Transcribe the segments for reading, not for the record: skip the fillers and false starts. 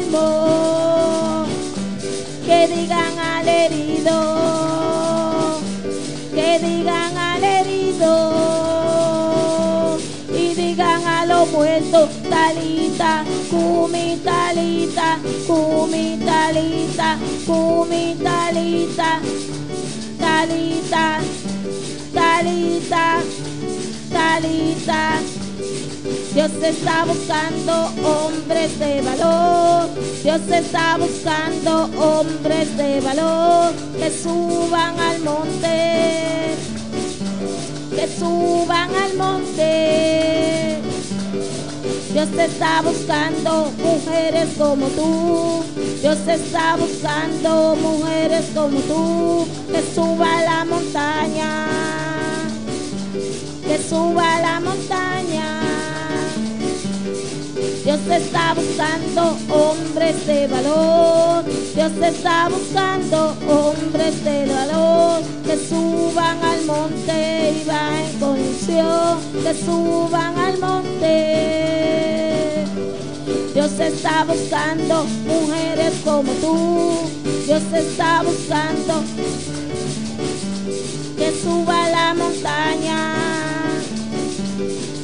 enfermo, que digan al herido, que digan al herido y digan a los muertos, Talita, Kumi, Talita, Kumi, Talita, Kumi, Talita, Talita, Talita, Talita. Dios está buscando hombres de valor. Dios está buscando hombres de valor que suban al monte, que suban al monte. Dios está buscando mujeres como tú. Dios está buscando mujeres como tú que suba a la montaña, que suba a la montaña. Dios está buscando hombres de valor. Dios está buscando hombres de valor que suban al monte y bajen con unción, que suban al monte. Dios está buscando mujeres como tú. Dios está buscando que suba a la montaña,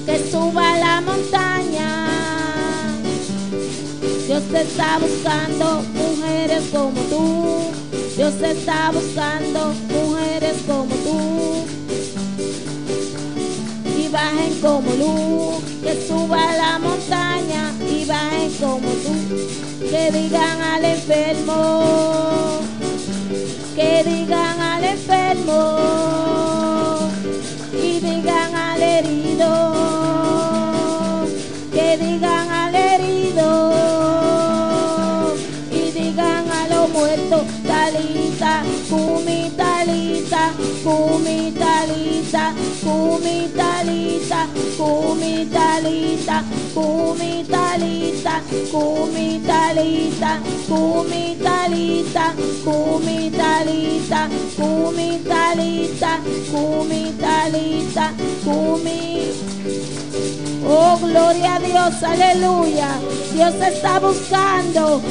que suba a la montaña. Dios está buscando mujeres como tú. Dios está buscando mujeres como tú y bajen como luz, que suba a la montaña y bajen como tú, que digan al enfermo, que digan al enfermo y digan al herido, que digan al herido y digan a los muertos, Talita, Kumi, Talita, Kumi, Talita, Kumi, Talita, Kumi, Talita, Kumi, Talita, Kumi, Talita, Kumi, Talita, Kumi, Talita, Kumi, Talita, Kumi, Talita, Kumi. Oh, gloria a Dios, aleluya. Dios está buscando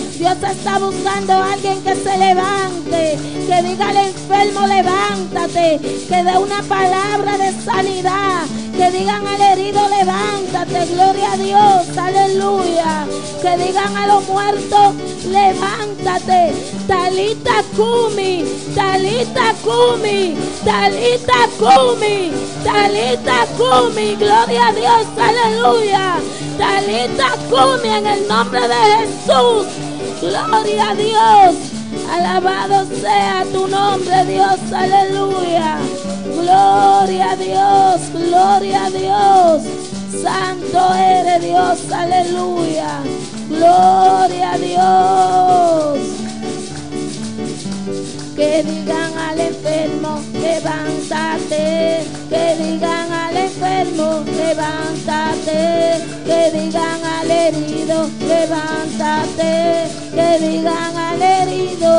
a alguien que se levante, que diga al enfermo, levántate, que dé una palabra de sanidad, que digan al herido, levántate, gloria a Dios, aleluya, que digan a los muertos, levántate, Talita Kumi, Talita Kumi, Talita Kumi, Talita Kumi, gloria a Dios, aleluya, Talita Kumi, en el nombre de Jesús, gloria a Dios, alabado sea tu nombre, Dios, aleluya, gloria a Dios, gloria a Dios, santo eres Dios, aleluya, gloria a Dios. Que digan al enfermo, levántate, que digan al enfermo, levántate, que digan al herido, levántate, que digan al herido,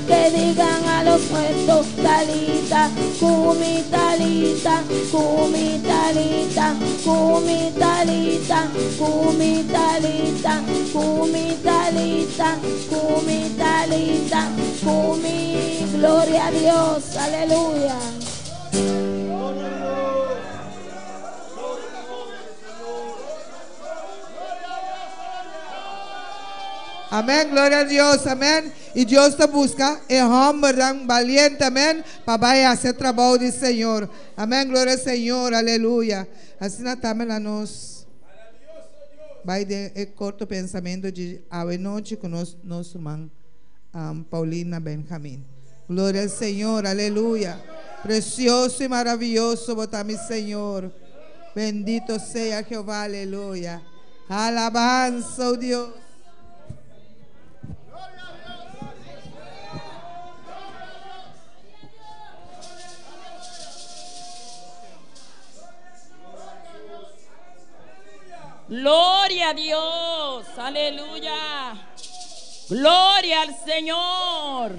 que digan a los muertos, Talita, Kumi, Talita, Kumi, Talita, Kumi, Talita, Kumi, Talita, Kumi, Talita, Kumi, Talita, Kumi, gloria a Dios, aleluya. Amén, gloria a Dios, amén. Y Dios te busca el hombre valiente, amén, para hacer trabajo del Señor. Amén, gloria al Señor, aleluya. Assim também nós vai de corto pensamento de a noite com nosso irmão Paulina Benjamin. Glória ao Senhor, aleluia. Precioso e maravilhoso botar-me, Senhor. Bendito seja Jeová, aleluia. Alabança, oh Deus. Gloria a Dios, aleluya, gloria al Señor.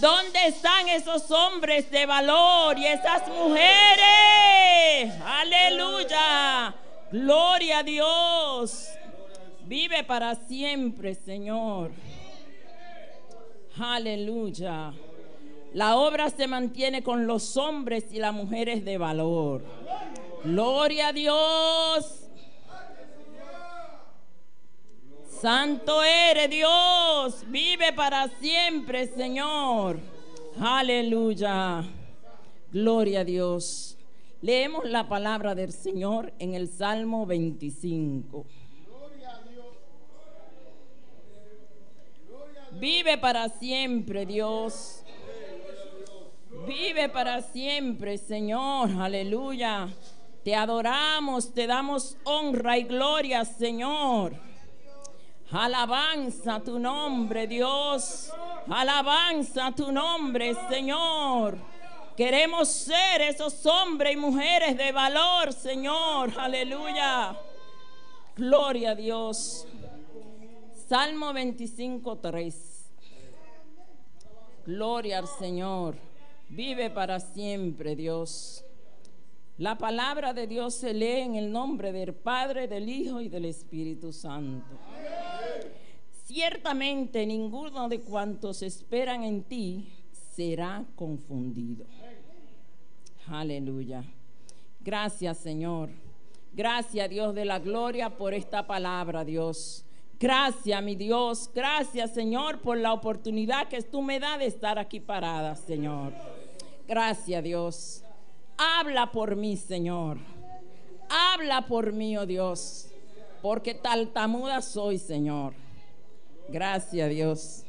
¿Dónde están esos hombres de valor y esas mujeres? Aleluya, gloria a Dios. Vive para siempre, Señor. Aleluya. La obra se mantiene con los hombres y las mujeres de valor. Gloria a Dios. Santo eres, Dios. Vive para siempre, Señor. Aleluya. Gloria a Dios. Leemos la palabra del Señor en el Salmo 25. Vive para siempre, Dios. Vive para siempre, Señor. Aleluya. Te adoramos, te damos honra y gloria, Señor. Alabanza a tu nombre, Dios. Alabanza a tu nombre, Señor. Queremos ser esos hombres y mujeres de valor, Señor. Aleluya. Gloria a Dios. Salmo 25:3. Gloria al Señor. Vive para siempre, Dios. La palabra de Dios se lee en el nombre del Padre, del Hijo y del Espíritu Santo. Ciertamente ninguno de cuantos esperan en ti será confundido. Aleluya. Gracias, Señor. Gracias, Dios de la gloria, por esta palabra, Dios. Gracias, mi Dios. Gracias, Señor, por la oportunidad que tú me das de estar aquí parada, Señor. Gracias, Dios. Habla por mí, Señor. Habla por mí, oh Dios, porque tartamuda soy, Señor. Gracias, Dios.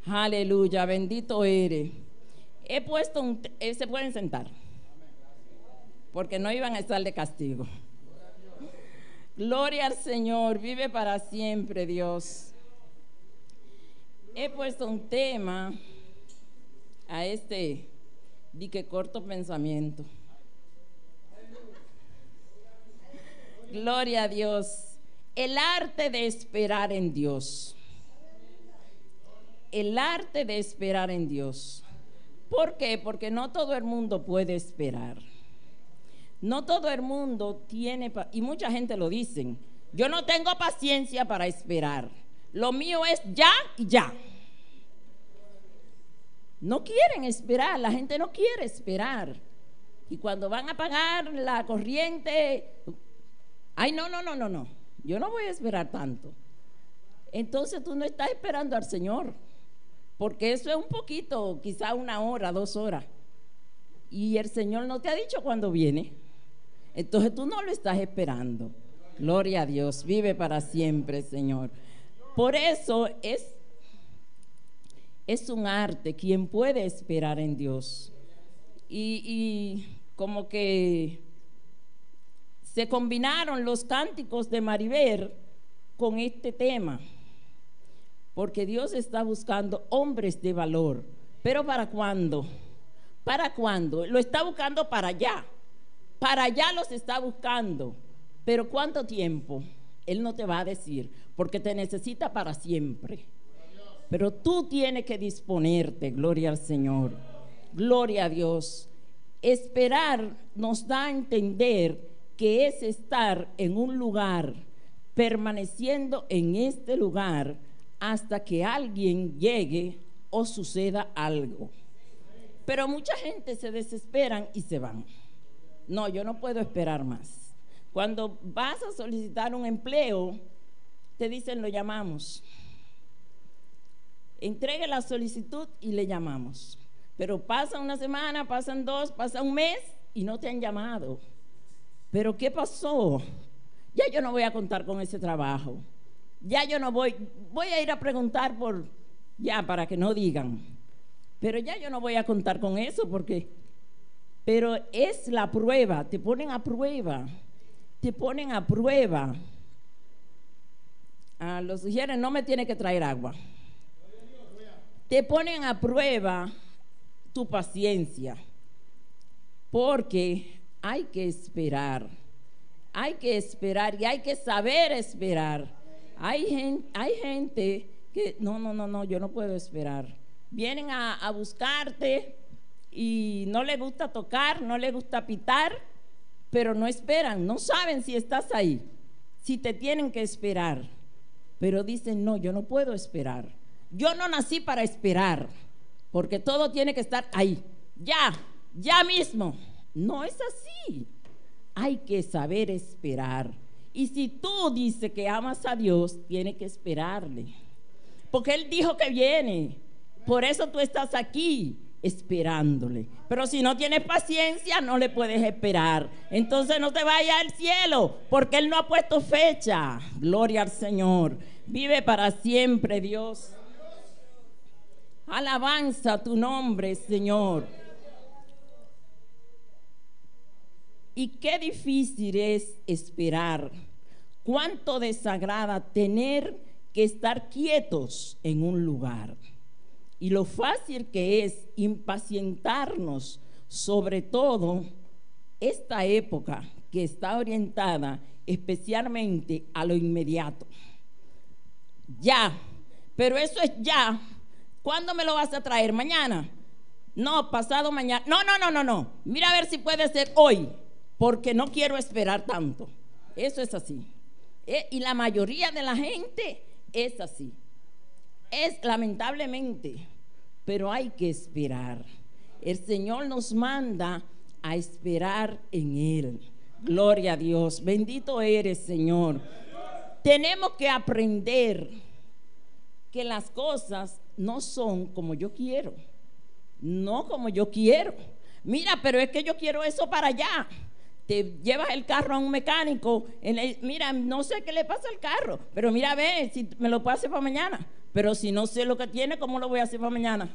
Aleluya, bendito eres. He puesto se pueden sentar, porque no iban a estar de castigo. Gloria al Señor, vive para siempre, Dios. He puesto un tema a este dique corto pensamiento. Gloria a Dios. El arte de esperar en Dios. El arte de esperar en Dios. ¿Por qué? Porque no todo el mundo puede esperar. No todo el mundo tiene, y mucha gente lo dicen, yo no tengo paciencia para esperar. Lo mío es ya y ya. No quieren esperar, la gente no quiere esperar. Y cuando van a pagar la corriente, ay, no, yo no voy a esperar tanto. Entonces tú no estás esperando al Señor, porque eso es un poquito, quizá 1 hora, 2 horas. Y el Señor no te ha dicho cuándo viene. Entonces tú no lo estás esperando. Gloria a Dios, vive para siempre, Señor. Por eso es un arte quien puede esperar en Dios. Y como que se combinaron los cánticos de Maribel con este tema, porque Dios está buscando hombres de valor. ¿Pero para cuándo? ¿Para cuándo? Lo está buscando para allá. Para allá los está buscando. Pero ¿cuánto tiempo? Él no te va a decir, porque te necesita para siempre. Pero tú tienes que disponerte. Gloria al Señor. Gloria a Dios. Esperar nos da a entender que es estar en un lugar, permaneciendo en este lugar hasta que alguien llegue o suceda algo. Pero mucha gente se desesperan y se van. No, yo no puedo esperar más. Cuando vas a solicitar un empleo, te dicen lo llamamos. Entregue la solicitud y le llamamos. Pero pasa una semana, pasan 2, pasa un mes y no te han llamado. ¿Pero qué pasó? Ya yo no voy a contar con ese trabajo. Ya yo no voy a ir a preguntar para que no digan. Pero ya yo no voy a contar con eso pero es la prueba, te ponen a prueba. Te ponen a prueba. Los sugieres, no me tiene que traer agua. Te ponen a prueba tu paciencia, porque hay que esperar y hay que saber esperar. Hay gente que no, yo no puedo esperar. Vienen a buscarte y no les gusta tocar, no les gusta pitar, pero no esperan, no saben si estás ahí. si te tienen que esperar, pero dicen, no, yo no puedo esperar. Yo no nací para esperar, porque todo tiene que estar ahí, ya mismo. No es así. Hay que saber esperar. Y si tú dices que amas a Dios, tienes que esperarle, porque Él dijo que viene. Por eso tú estás aquí esperándole. Pero si no tienes paciencia, no le puedes esperar. Entonces no te vayas al cielo, porque Él no ha puesto fecha. Gloria al Señor. Vive para siempre, Dios. Alabanza a tu nombre, Señor. Y qué difícil es esperar. Cuánto desagrada tener que estar quietos en un lugar. Y lo fácil que es impacientarnos, sobre todo esta época que está orientada especialmente a lo inmediato. Ya, pero eso es ya. ¿Cuándo me lo vas a traer? ¿Mañana? No, pasado mañana. No. Mira a ver si puede ser hoy, porque no quiero esperar tanto. Eso es así. Y la mayoría de la gente es así. Es lamentablemente, pero hay que esperar. El Señor nos manda a esperar en Él. Gloria a Dios. Bendito eres, Señor. Tenemos que aprender que las cosas no son como yo quiero. No como yo quiero. Mira, pero es que yo quiero eso para allá. Te llevas el carro a un mecánico, mira, no sé qué le pasa al carro, pero mira, ve si me lo puedo hacer para mañana. Pero si no sé lo que tiene, ¿cómo lo voy a hacer para mañana?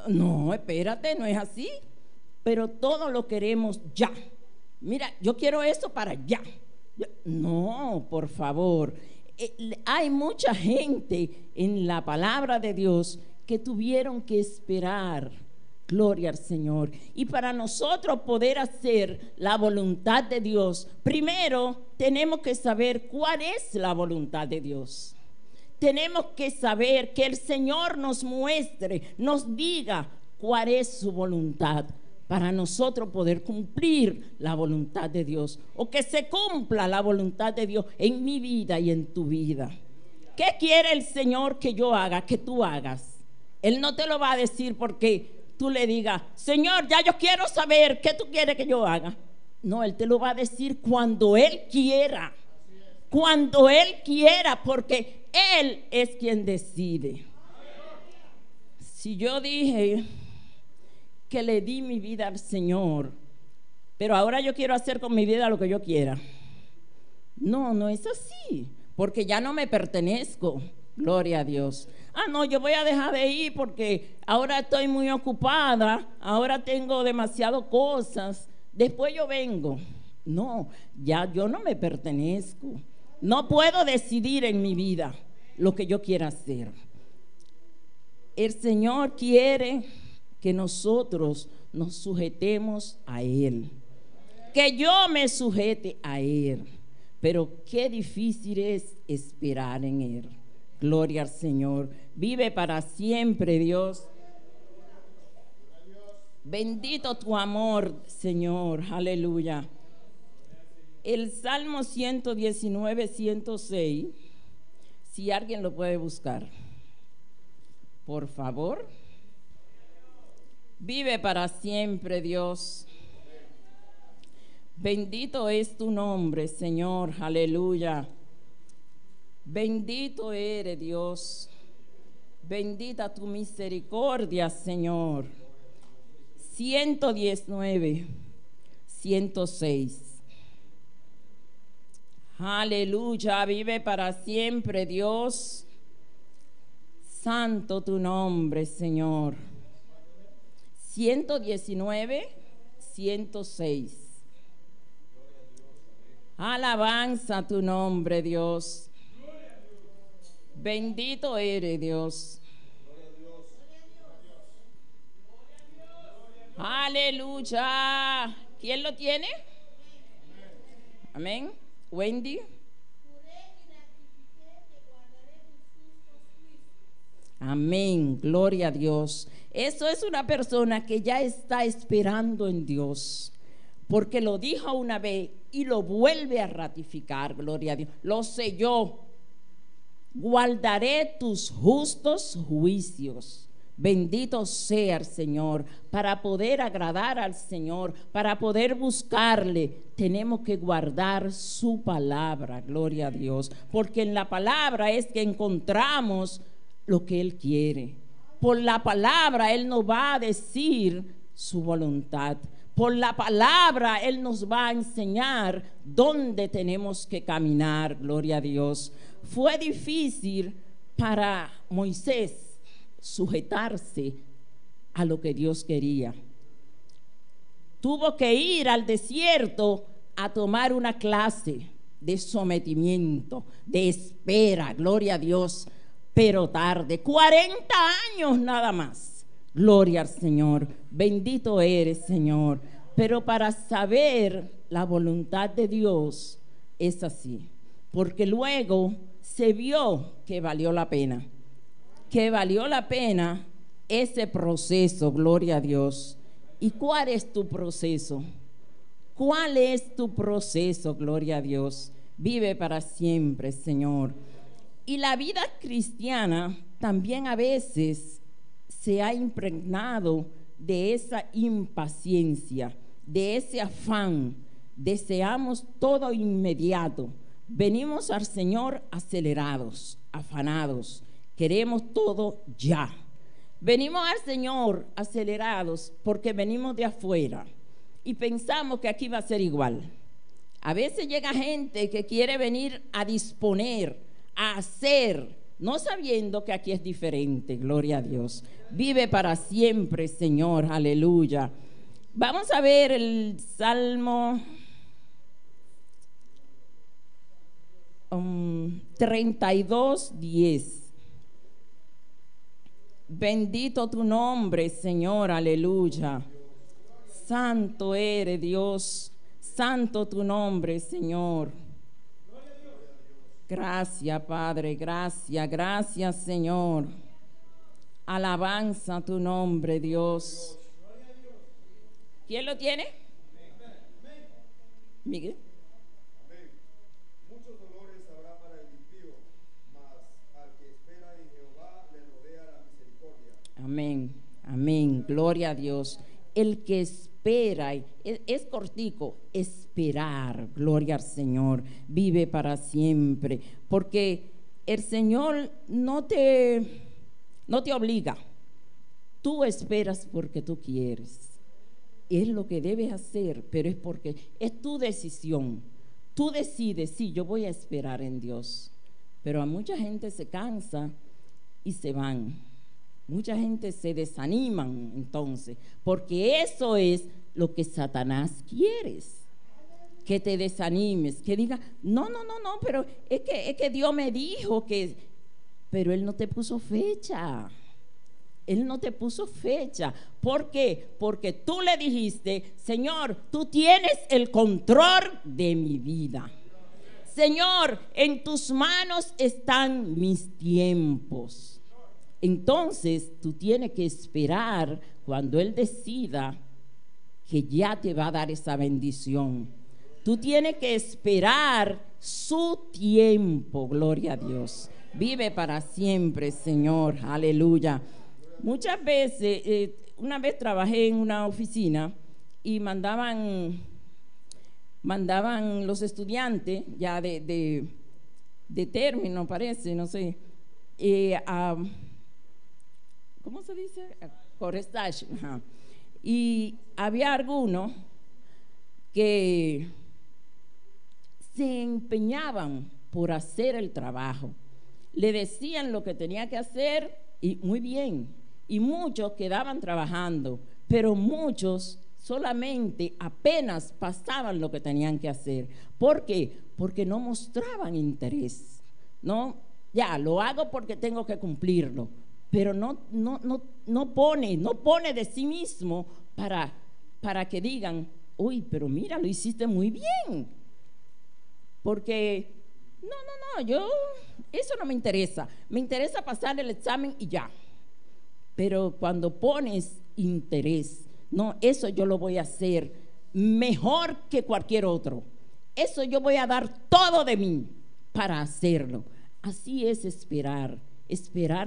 No, espérate, no es así. Pero todo lo queremos ya. Mira, yo quiero eso para ya. No, por favor. Hay mucha gente en la palabra de Dios que tuvieron que esperar. Gloria al Señor. Y para nosotros poder hacer la voluntad de Dios, primero tenemos que saber cuál es la voluntad de Dios. Tenemos que saber que el Señor nos muestre, nos diga cuál es su voluntad, para nosotros poder cumplir la voluntad de Dios, o que se cumpla la voluntad de Dios en mi vida y en tu vida. ¿Qué quiere el Señor que yo haga, que tú hagas? Él no te lo va a decir porque tú le digas, Señor, ya yo quiero saber qué tú quieres que yo haga. No, Él te lo va a decir cuando Él quiera. Cuando Él quiera, porque Él es quien decide. Si yo dije que le di mi vida al Señor, pero ahora yo quiero hacer con mi vida lo que yo quiera. No, no es así, porque ya no me pertenezco. Gloria a Dios. No, yo voy a dejar de ir porque ahora estoy muy ocupada, ahora tengo demasiadas cosas, después yo vengo. No, ya yo no me pertenezco. No puedo decidir en mi vida lo que yo quiera hacer. El Señor quiere que nosotros nos sujetemos a Él, que yo me sujete a Él, pero qué difícil es esperar en Él. Gloria al Señor. Vive para siempre, Dios. Bendito tu amor, Señor. Aleluya. El Salmo 119, 106, si alguien lo puede buscar, por favor. Vive para siempre, Dios. Bendito es tu nombre, Señor. Aleluya. Bendito eres, Dios. Bendita tu misericordia, Señor. 119, 106. Aleluya, vive para siempre, Dios. Santo tu nombre, Señor. 119, 106. Alabanza a tu nombre, Dios. Bendito eres, Dios. Aleluya. ¿Quién lo tiene? Amén. Wendy. Amén. Gloria a Dios. Eso es una persona que ya está esperando en Dios, porque lo dijo una vez y lo vuelve a ratificar, gloria a Dios. Lo selló. Guardaré tus justos juicios. Bendito sea el Señor. Para poder agradar al Señor, para poder buscarle, tenemos que guardar su palabra, gloria a Dios, porque en la palabra es que encontramos lo que Él quiere. Por la palabra Él nos va a decir su voluntad. Por la palabra Él nos va a enseñar dónde tenemos que caminar, gloria a Dios. Fue difícil para Moisés sujetarse a lo que Dios quería. Tuvo que ir al desierto a tomar una clase de sometimiento, de espera, gloria a Dios, pero tarde, 40 años nada más, gloria al Señor, bendito eres, Señor. Pero para saber la voluntad de Dios es así, porque luego se vio que valió la pena ese proceso, gloria a Dios. ¿Y cuál es tu proceso? ¿Cuál es tu proceso, gloria a Dios? Vive para siempre, Señor. Y la vida cristiana también a veces se ha impregnado de esa impaciencia, de ese afán. Deseamos todo inmediato. Venimos al Señor acelerados, afanados. Queremos todo ya. Venimos al Señor acelerados porque venimos de afuera y pensamos que aquí va a ser igual. A veces llega gente que quiere venir a disponer, a hacer, no sabiendo que aquí es diferente, gloria a Dios. Vive para siempre, Señor, aleluya. Vamos a ver el Salmo 32:10. Bendito tu nombre, Señor, aleluya. Santo eres Dios, santo tu nombre, Señor. Gracias, Padre, gracias, Señor. Alabanza a tu nombre, Dios. ¿Quién lo tiene? Miguel. Muchos dolores habrá para el impío, mas al que espera en Jehová le rodea la misericordia. Amén, amén, gloria a Dios. El que espera, es cortico, esperar, gloria al Señor, vive para siempre, porque el Señor no te obliga, tú esperas porque tú quieres, es lo que debes hacer, pero es porque es tu decisión, tú decides, sí, yo voy a esperar en Dios, pero a mucha gente se cansa y se van. Mucha gente se desaniman entonces, porque eso es lo que Satanás quiere, que te desanimes, que diga, no, pero es que Dios me dijo que, pero Él no te puso fecha. Él no te puso fecha. ¿Por qué? Porque tú le dijiste, Señor, tú tienes el control de mi vida. Señor, en tus manos están mis tiempos. Entonces tú tienes que esperar cuando Él decida que ya te va a dar esa bendición. Tú tienes que esperar su tiempo, gloria a Dios. Vive para siempre, Señor, aleluya. Muchas veces, una vez trabajé en una oficina y mandaban los estudiantes ya de término, parece, no sé, ¿cómo se dice? Forestage. Y había algunos que se empeñaban por hacer el trabajo. Le decían lo que tenía que hacer y muy bien. Y muchos quedaban trabajando, pero muchos solamente apenas pasaban lo que tenían que hacer. ¿Por qué? Porque no mostraban interés. No, ya lo hago porque tengo que cumplirlo. Pero no pone de sí mismo para que digan, uy, pero mira, lo hiciste muy bien. Porque, eso no me interesa pasar el examen y ya. Pero cuando pones interés, no, eso yo lo voy a hacer mejor que cualquier otro. eso yo voy a dar todo de mí para hacerlo. Así es esperar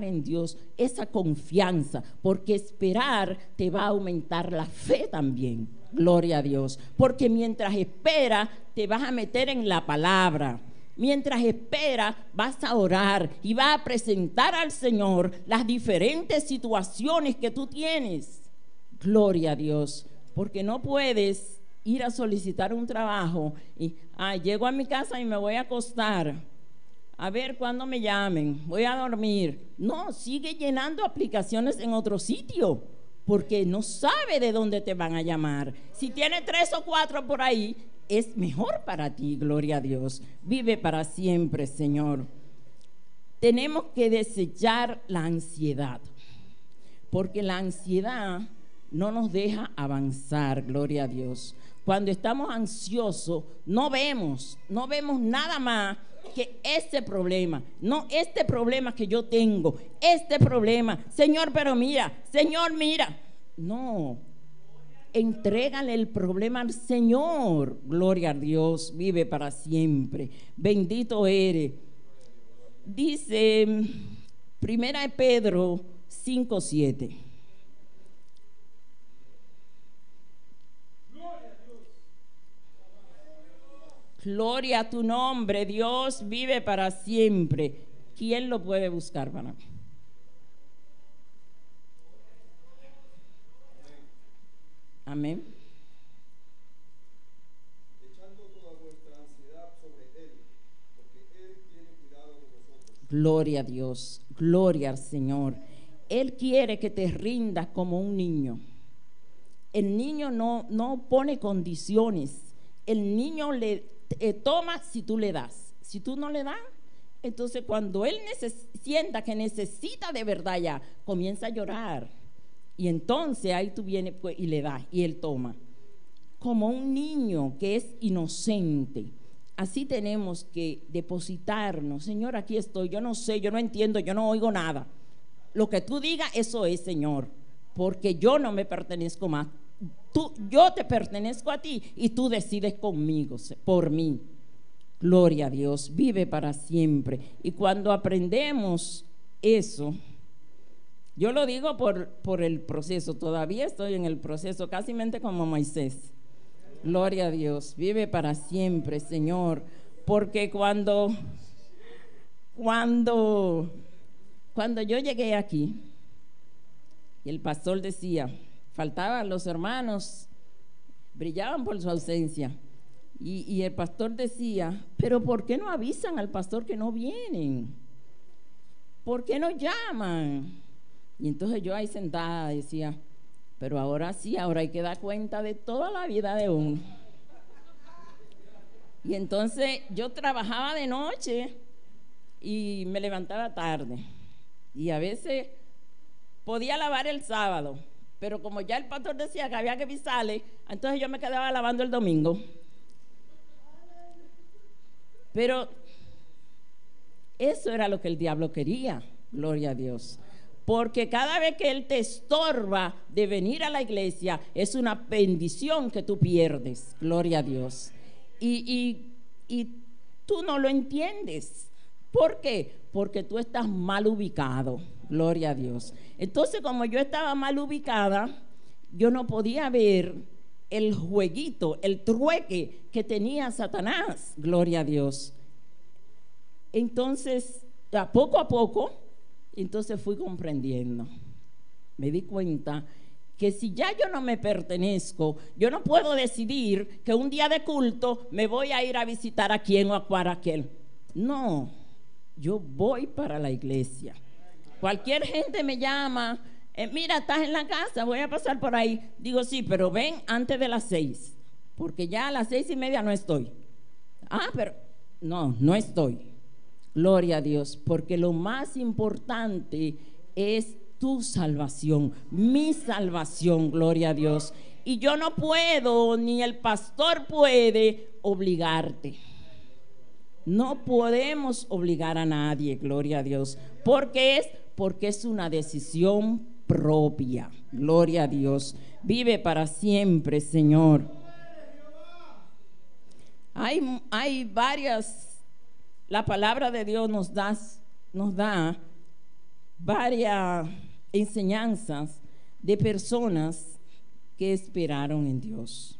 en Dios, esa confianza, porque esperar te va a aumentar la fe también. Gloria a Dios, porque mientras esperas te vas a meter en la palabra. Mientras esperas vas a orar y vas a presentar al Señor las diferentes situaciones que tú tienes. Gloria a Dios, porque no puedes ir a solicitar un trabajo y llego a mi casa y me voy a acostar a ver cuándo me llamen, voy a dormir. No, sigue llenando aplicaciones en otro sitio, porque no sabe de dónde te van a llamar. Si tiene 3 o 4 por ahí, es mejor para ti. Gloria a Dios. Vive para siempre, Señor. Tenemos que desechar la ansiedad, porque la ansiedad no nos deja avanzar. Gloria a Dios. Cuando estamos ansiosos, no vemos nada más que este problema, no este problema que yo tengo, este problema, Señor, pero mira, Señor, mira. No, entrégale el problema al Señor. Gloria a Dios, vive para siempre. Bendito eres. Dice 1 Pedro 5:7. Gloria a tu nombre, Dios vive para siempre. ¿Quién lo puede buscar para mí? Amén. Echando toda vuestra ansiedad sobre Él, porque Él tiene cuidado de vosotros. Gloria a Dios, gloria al Señor. Él quiere que te rindas como un niño. El niño no pone condiciones. El niño toma si tú le das. Si tú no le das, entonces cuando él sienta que necesita de verdad, ya comienza a llorar. Y entonces ahí tú vienes y le das y él toma. Como un niño que es inocente. Así tenemos que depositarnos. Señor, aquí estoy, yo no sé, yo no entiendo, yo no oigo nada. Lo que tú digas, eso es, Señor, porque yo no me pertenezco más. Yo te pertenezco a ti y tú decides conmigo, por mí. Gloria a Dios, vive para siempre. Y cuando aprendemos eso, yo lo digo por el proceso, todavía estoy en el proceso, casi como Moisés. Gloria a Dios, vive para siempre, Señor, porque cuando yo llegué aquí y el pastor decía, faltaban los hermanos, brillaban por su ausencia, y el pastor decía, pero ¿por qué no avisan al pastor que no vienen? ¿Por qué no llaman? Y entonces yo ahí sentada decía, pero ahora sí, ahora hay que dar cuenta de toda la vida de uno. Y entonces yo trabajaba de noche y me levantaba tarde, y a veces podía lavar el sábado, pero como ya el pastor decía que había que avisarle, entonces yo me quedaba lavando el domingo. Pero eso era lo que el diablo quería, gloria a Dios. Porque cada vez que él te estorba de venir a la iglesia, es una bendición que tú pierdes, gloria a Dios. Y tú no lo entiendes. ¿Por qué? Porque tú estás mal ubicado, gloria a Dios. Entonces, como yo estaba mal ubicada, yo no podía ver el jueguito, el trueque que tenía Satanás, gloria a Dios. Entonces, a poco, entonces fui comprendiendo. Me di cuenta que si ya yo no me pertenezco, yo no puedo decidir que un día de culto me voy a ir a visitar a quién o a cuál aquel. No, yo voy para la iglesia. Cualquier gente me llama, mira, estás en la casa, voy a pasar por ahí. Digo, sí, pero ven antes de las 6, porque ya a las 6:30 no estoy. Pero no estoy. Gloria a Dios, porque lo más importante es tu salvación, mi salvación, gloria a Dios. Y yo no puedo, ni el pastor puede obligarte. No podemos obligar a nadie, gloria a Dios, porque es una decisión propia, gloria a Dios. Vive para siempre, Señor. Hay varias, la palabra de Dios nos da varias enseñanzas de personas que esperaron en Dios.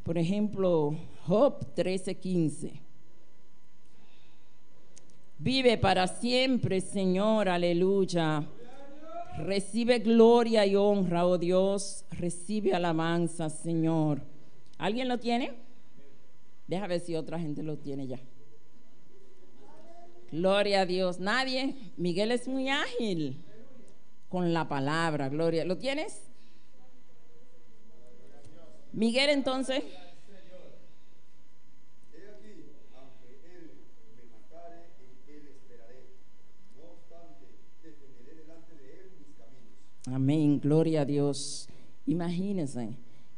Por ejemplo, Job 13:15. Vive para siempre, Señor, aleluya. Recibe gloria y honra, oh Dios. Recibe alabanza, Señor. ¿Alguien lo tiene? Deja ver si otra gente lo tiene ya. Gloria a Dios. ¿Nadie? Miguel es muy ágil con la palabra. Gloria. ¿Lo tienes? Miguel, entonces. He aquí, aunque él me matare, en él esperaré. No obstante, defenderé delante de él mis caminos. Amén, gloria a Dios. Imagínense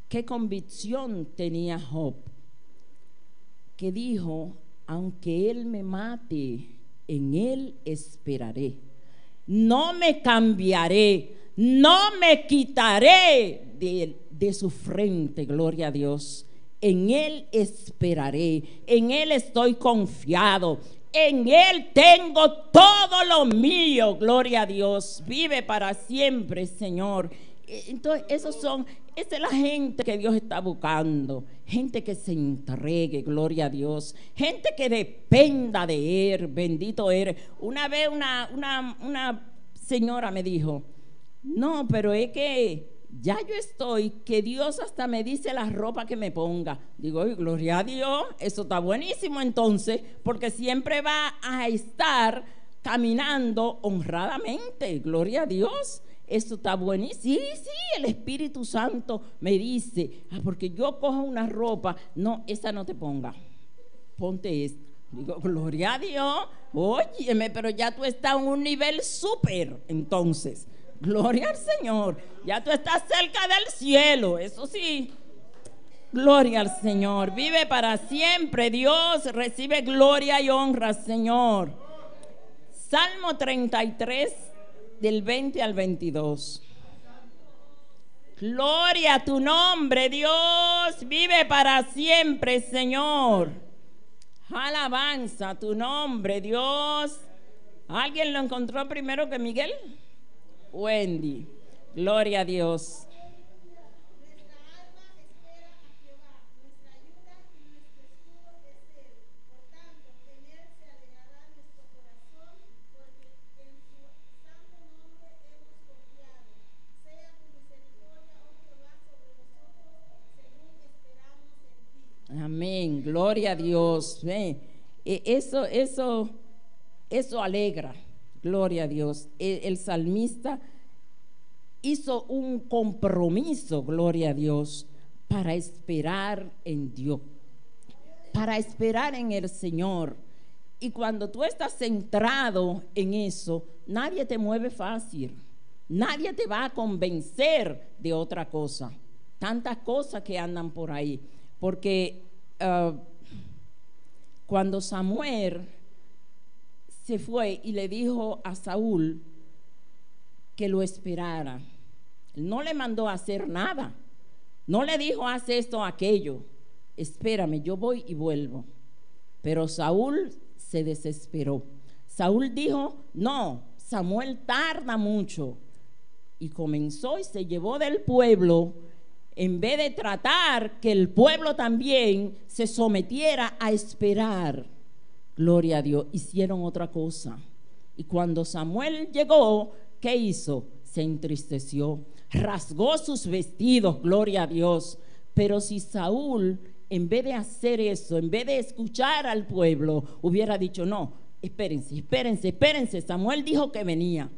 qué convicción tenía Job, que dijo: aunque él me mate, en él esperaré. No me cambiaré, no me quitaré de su frente, gloria a Dios. En él esperaré, en él estoy confiado, en él tengo todo lo mío, gloria a Dios. Vive para siempre, Señor. Entonces, esa es la gente que Dios está buscando. Gente que se entregue, gloria a Dios. Gente que dependa de Él, bendito eres. Una vez una señora me dijo: no, pero es que ya yo estoy, que Dios hasta me dice la ropa que me ponga. Digo: gloria a Dios, eso está buenísimo entonces, porque siempre va a estar caminando honradamente, gloria a Dios. Esto está buenísimo. Sí, el Espíritu Santo me dice: porque yo cojo una ropa, no, esa no te ponga, ponte esta. Digo: gloria a Dios. Óyeme, pero ya tú estás en un nivel súper, entonces, gloria al Señor, ya tú estás cerca del cielo, eso sí. Gloria al Señor. Vive para siempre, Dios. Recibe gloria y honra, Señor. Salmo 33, del 20 al 22. Gloria a tu nombre, Dios. Vive para siempre, Señor. Alabanza a tu nombre, Dios. ¿Alguien lo encontró primero que Miguel? Wendy. Gloria a Dios. Amén, gloria a Dios. Eso alegra, gloria a Dios. El salmista hizo un compromiso, gloria a Dios, para esperar en Dios, para esperar en el Señor. Y cuando tú estás centrado en eso, nadie te mueve fácil, nadie te va a convencer de otra cosa. Tantas cosas que andan por ahí. Porque cuando Samuel se fue y le dijo a Saúl que lo esperara, no le mandó a hacer nada, no le dijo: haz esto o aquello, espérame, yo voy y vuelvo. Pero Saúl se desesperó. Saúl dijo: no, Samuel tarda mucho, y comenzó y se llevó del pueblo. En vez de tratar que el pueblo también se sometiera a esperar, gloria a Dios, hicieron otra cosa. Y cuando Samuel llegó, ¿qué hizo? Se entristeció, rasgó sus vestidos, gloria a Dios. Pero si Saúl, en vez de hacer eso, en vez de escuchar al pueblo, hubiera dicho: no, espérense, Samuel dijo que venía.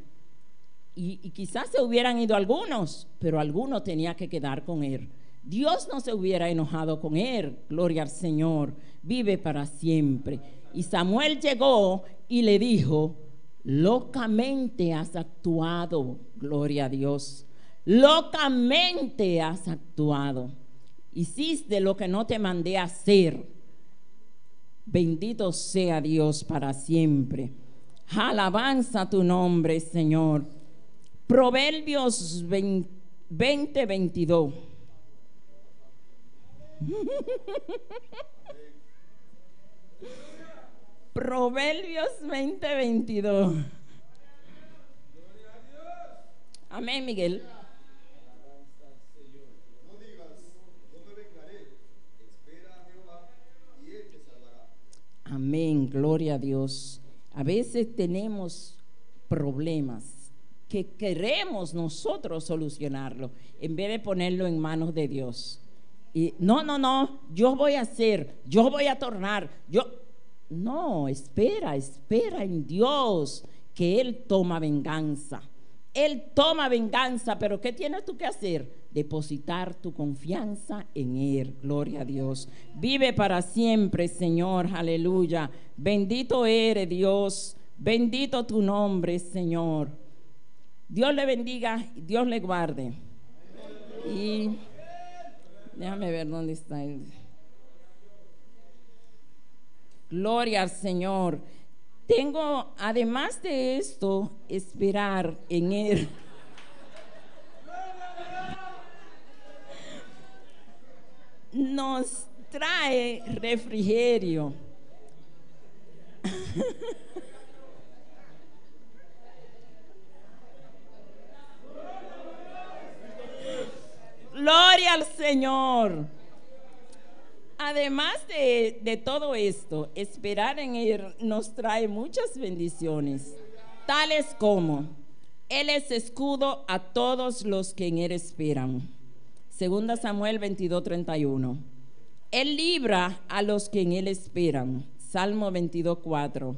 Y quizás se hubieran ido algunos, pero algunos tenía que quedar con él. Dios no se hubiera enojado con él, gloria al Señor. Vive para siempre. Y Samuel llegó y le dijo: locamente has actuado, gloria a Dios. Locamente has actuado. Hiciste lo que no te mandé a hacer. Bendito sea Dios para siempre. Alabanza a tu nombre, Señor. Proverbios 20:22. Proverbios 20:22. Amén, Miguel. No digas, no me vengaré. Espera a Jehová y él te salvará. Amén, gloria a Dios. A veces tenemos problemas que queremos nosotros solucionarlo en vez de ponerlo en manos de Dios. Y no, yo voy a hacer, yo voy a tornar, no, espera en Dios, que Él toma venganza. Él toma venganza, pero ¿qué tienes tú que hacer? Depositar tu confianza en Él. Gloria a Dios. Vive para siempre, Señor. Aleluya. Bendito eres, Dios. Bendito tu nombre, Señor. Dios le bendiga, Dios le guarde. Y déjame ver dónde está él. Gloria al Señor. Tengo, además de esto, esperar en Él. Nos trae refrigerio. Gloria al Señor. Además de todo esto, esperar en Él nos trae muchas bendiciones, tales como: Él es escudo a todos los que en Él esperan. 2 Samuel 22:31. Él libra a los que en Él esperan. Salmo 22:4.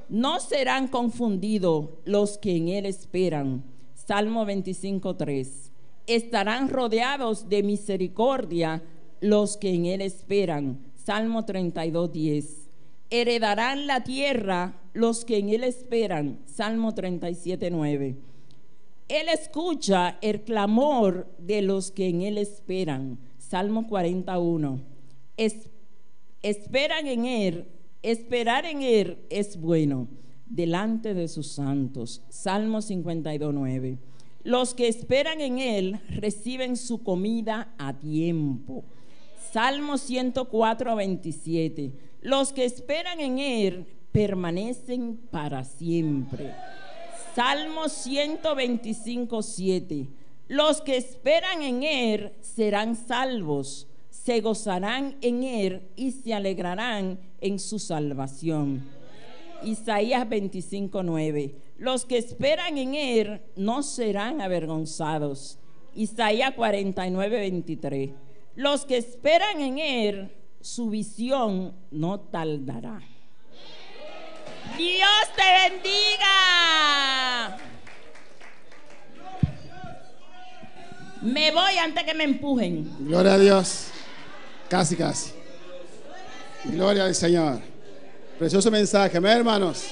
No serán confundidos los que en Él esperan. Salmo 25:3. Estarán rodeados de misericordia los que en Él esperan. Salmo 32:10. Heredarán la tierra los que en Él esperan. Salmo 37:9. Él escucha el clamor de los que en Él esperan. Salmo 41. Esperan en Él. Esperar en Él es bueno delante de sus santos. Salmo 52:9. Los que esperan en Él reciben su comida a tiempo. Salmo 104:27. Los que esperan en Él permanecen para siempre. Salmo 125:7. Los que esperan en Él serán salvos, se gozarán en Él y se alegrarán en su salvación. Isaías 25:9. Los que esperan en Él no serán avergonzados. Isaías 49:23. Los que esperan en Él, su visión no tardará. Dios te bendiga. Me voy antes que me empujen. Gloria a Dios. Casi. Gloria al Señor. Precioso mensaje, amén, hermanos.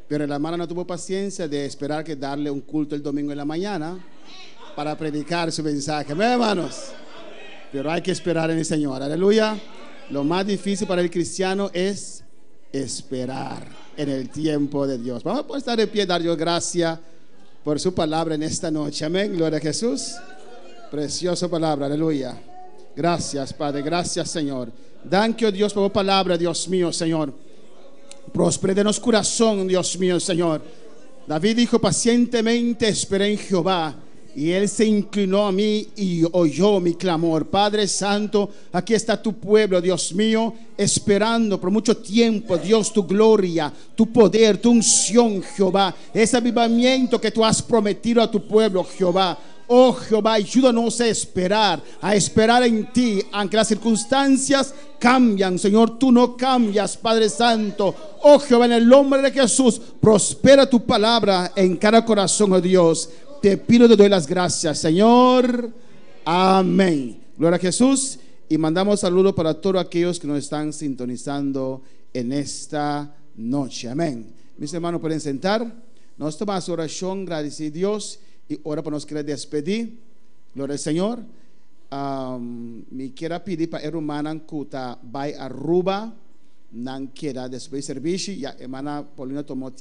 Pero la hermana no tuvo paciencia de esperar que darle un culto el domingo en la mañana para predicar su mensaje, amén, hermanos. Pero hay que esperar en el Señor, aleluya. Lo más difícil para el cristiano es esperar en el tiempo de Dios. Vamos a estar de pie, dar Dios gracias por su palabra en esta noche, amén, gloria a Jesús. Preciosa palabra, aleluya. Gracias, Padre, gracias, Señor. Danke, oh Dios, por tu palabra, Dios mío, Señor. Prospere de nuestro corazón, Dios mío, Señor. David dijo: pacientemente esperé en Jehová, y Él se inclinó a mí y oyó mi clamor. Padre Santo, aquí está tu pueblo, Dios mío, esperando por mucho tiempo, Dios, tu gloria, tu poder, tu unción, Jehová. Ese avivamiento que tú has prometido a tu pueblo, Jehová. Oh Jehová, ayúdanos a esperar en ti, aunque las circunstancias cambian, Señor, tú no cambias, Padre Santo. Oh Jehová, en el nombre de Jesús, prospera tu palabra en cada corazón, oh Dios. Te pido, te doy las gracias, Señor. Amén. Gloria a Jesús. Y mandamos saludos para todos aquellos que nos están sintonizando en esta noche. Amén. Mis hermanos, pueden sentar. Nos tomamos oración, gracias a Dios. Y ahora nos quiere despedir. Gloria al Señor. Me quiera pedir para hermana que vaya a Aruba. No quiera después del servicio. Ya hermana Paulina tomó